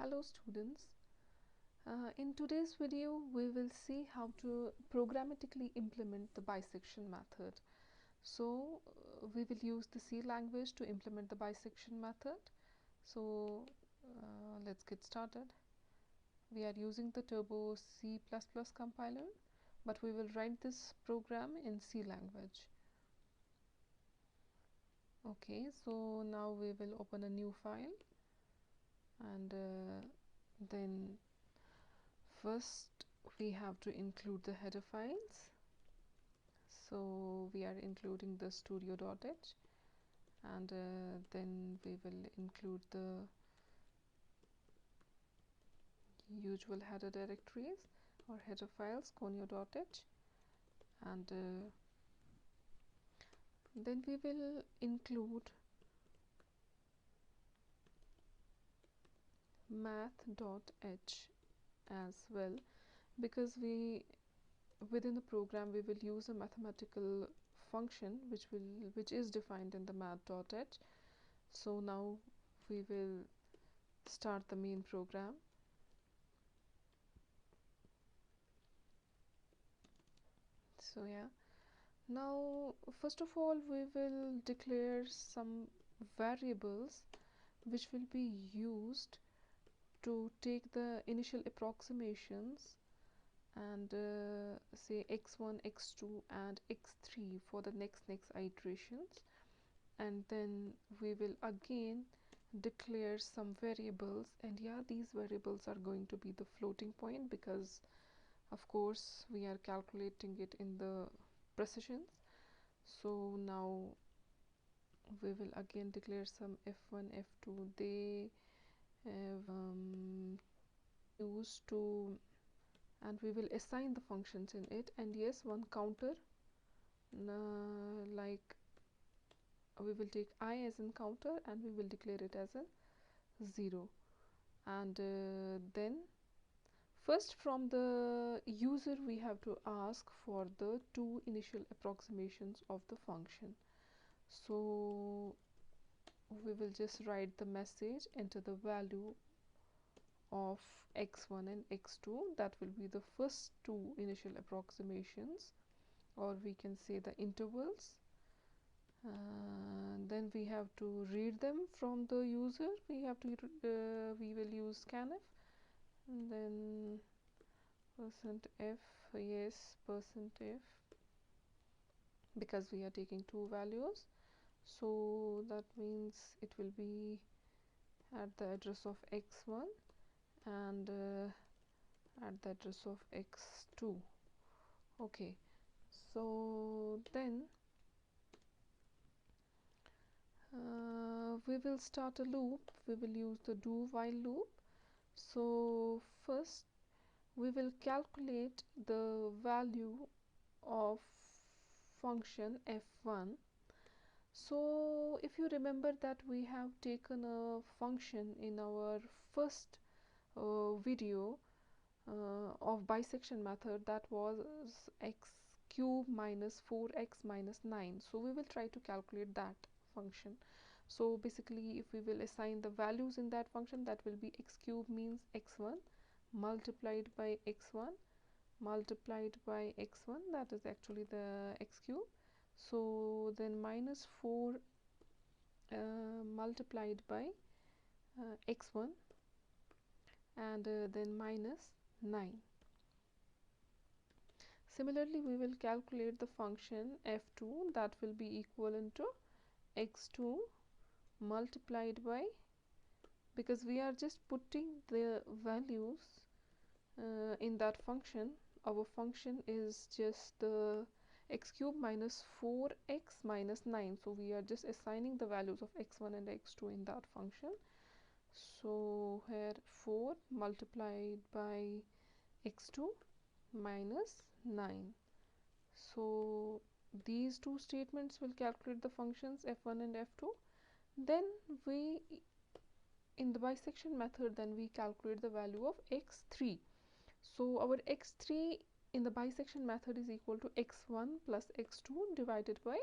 Hello students, in today's video we will see how to programmatically implement the bisection method. So we will use the C language to implement the bisection method. So let's get started. We are using the Turbo C++ compiler, but we will write this program in C language. Okay, so now we will open a new file, and then first we have to include the header files. So we are including the studio.h, and then we will include the usual header directories or header files, conio.h, and then we will include math.h as well, because within the program we will use a mathematical function which is defined in the math.h. So now we will start the main program. So yeah, now first of all we will declare some variables which will be used to take the initial approximations and say x1, x2 and x3 for the next iterations, and then we will again declare some variables, and yeah, these variables are going to be the floating point because of course we are calculating it in the precisions. So now we will again declare some f1, f2. They used to, and we will assign the functions in it, and yes, one counter, like we will take I as in counter and we will declare it as a 0, and then first from the user we have to ask for the two initial approximations of the function. So we will just write the message, enter the value of x1 and x2. That will be the first two initial approximations, or we can say the intervals. Then we have to read them from the user. We will use scanf, and then %f, yes, %f, because we are taking two values, so that means it will be at the address of x1 and at the address of x2. Okay, so then we will start a loop. We will use the do while loop. So first we will calculate the value of function f1. So if you remember that we have taken a function in our first video of bisection method, that was x cube minus 4x minus 9. So we will try to calculate that function. So basically if we will assign the values in that function, that will be x cube means x1 multiplied by x1 multiplied by x1, that is actually the x cube. So then minus 4 multiplied by x1, and then minus 9. Similarly we will calculate the function f2, that will be equivalent to x2 multiplied by, because we are just putting the values in that function. Our function is just the x cube minus 4x minus 9, so we are just assigning the values of x1 and x2 in that function. So here 4 multiplied by x2 minus 9. So these two statements will calculate the functions f1 and f2. Then we, in the bisection method, then we calculate the value of x3. So our x3 in the bisection method is equal to x1 plus x2 divided by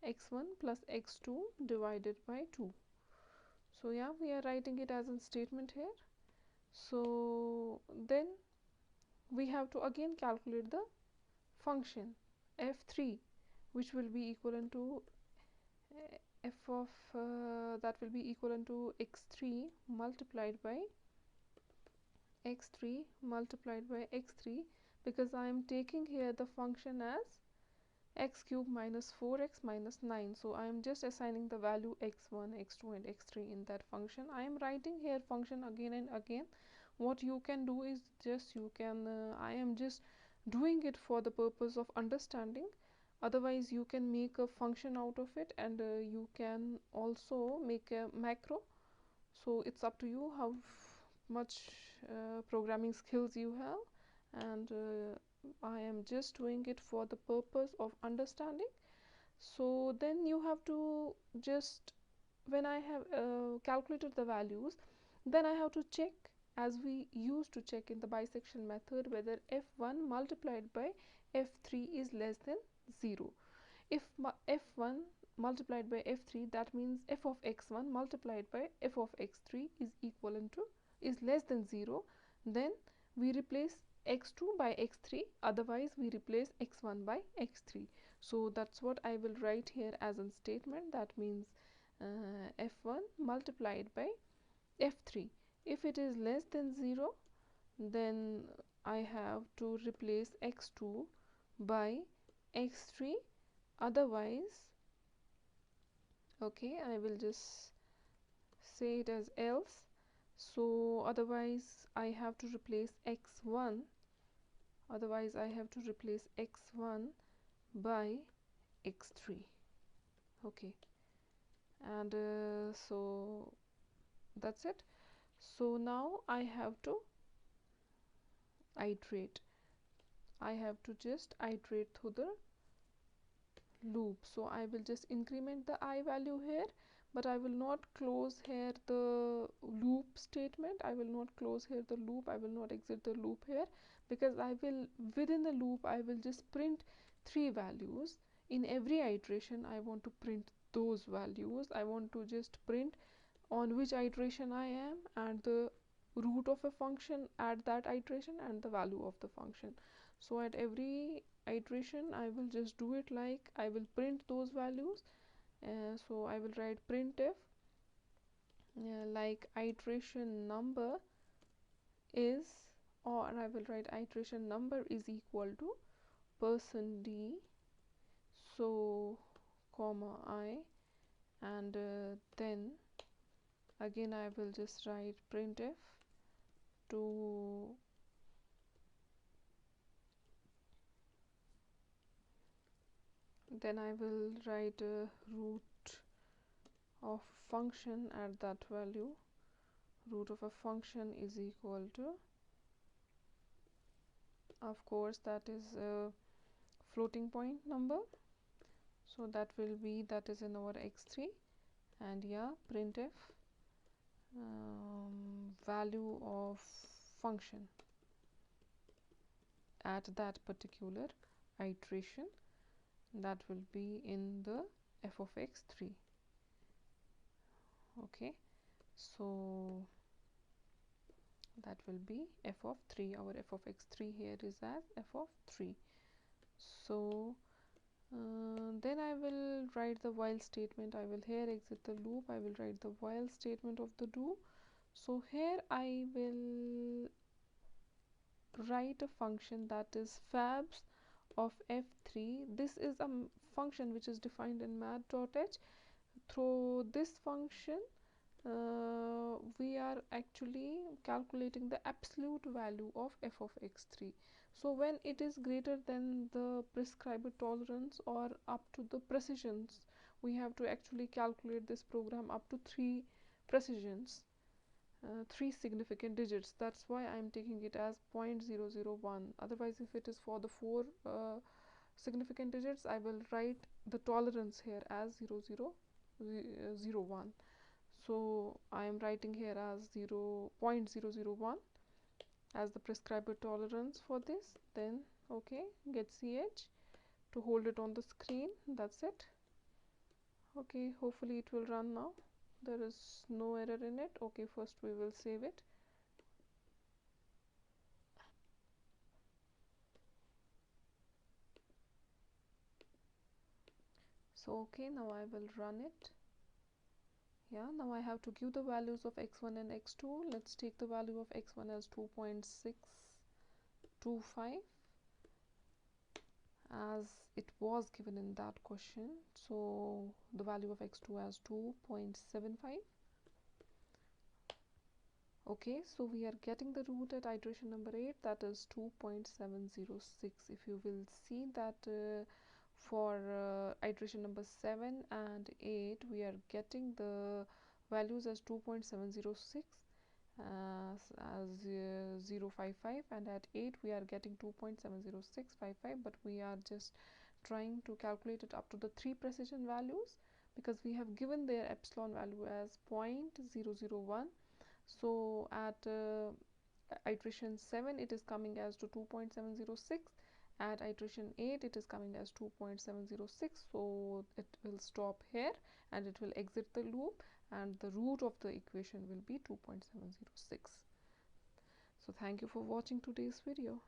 x1 plus x2 divided by 2. So yeah, we are writing it as a statement here. So then we have to again calculate the function f3, which will be equivalent to f of that will be equivalent to x3 multiplied by x3 because I am taking here the function as x cube minus 4x minus 9. So I am just assigning the value x1, x2 and x3 in that function. I am writing here function again and again. What you can do is just you can I am just doing it for the purpose of understanding. Otherwise you can make a function out of it, and you can also make a macro. So it's up to you how much programming skills you have, and I am just doing it for the purpose of understanding. So then you have to just, when I have calculated the values, then I have to check, as we used to check in the bisection method, whether f1 multiplied by f3 is less than 0. If f1 multiplied by f3, that means f of x1 multiplied by f of x3 is equivalent to, is less than 0, then we replace x2 by x3, otherwise we replace x1 by x3. So that's what I will write here as a statement. That means f1 multiplied by f3. If it is less than 0, then I have to replace x2 by x3, otherwise, okay, I will just say it as else. So otherwise I have to replace x1, by x3. Okay, and so that's it. So now I have to iterate. I have to just iterate through the loop. So I will just increment the I value here, but I will not close here the loop statement. I will not close here the loop. I will not exit the loop here, because I will, within the loop, I will just print 3 values. In every iteration I want to print those values. I want to just print on which iteration I am, and the root of a function at that iteration, and the value of the function. So at every iteration I will just do it like I will print those values. So I will write printf like iteration number is, or I will write iteration number is equal to %d, so comma I, and then again I will just write printf to then I will write root of function at that value. Root of a function is equal to, of course, that is a floating point number, so that will be, that is in our x3, and yeah, printf value of function at that particular iteration, that will be in the f of x3. Okay, so that will be f of 3. Our f of x3 here is as f of 3. So then I will write the while statement. I will here exit the loop. I will write the while statement of the do. So here I will write a function that is fabs of f3. This is a function which is defined in math.h. Through this function we are actually calculating the absolute value of f of x3. So when it is greater than the prescribed tolerance or up to the precisions, we have to actually calculate this program up to 3 precisions, 3 significant digits. That's why I'm taking it as 0.001. Otherwise, if it is for the 4 significant digits, I will write the tolerance here as 0.001. So I am writing here as 0.001 as the prescribed tolerance for this. Then okay, get ch to hold it on the screen. That's it. Okay, hopefully it will run now. There is no error in it. Okay, first we will save it. So okay, now I will run it. Yeah, now I have to give the values of x1 and x2. Let's take the value of x1 as 2.625 as it was given in that question. So the value of x2 as 2.75. Okay, so we are getting the root at iteration number 8, that is 2.706. If you will see that for iteration number 7 and 8, we are getting the values as 2.706 as 055, and at 8 we are getting 2.70655, but we are just trying to calculate it up to the 3 precision values because we have given their epsilon value as 0.001. So at iteration 7 it is coming as to 2.706, at iteration 8 it is coming as 2.706, so it will stop here and it will exit the loop, and the root of the equation will be 2.706. So thank you for watching today's video.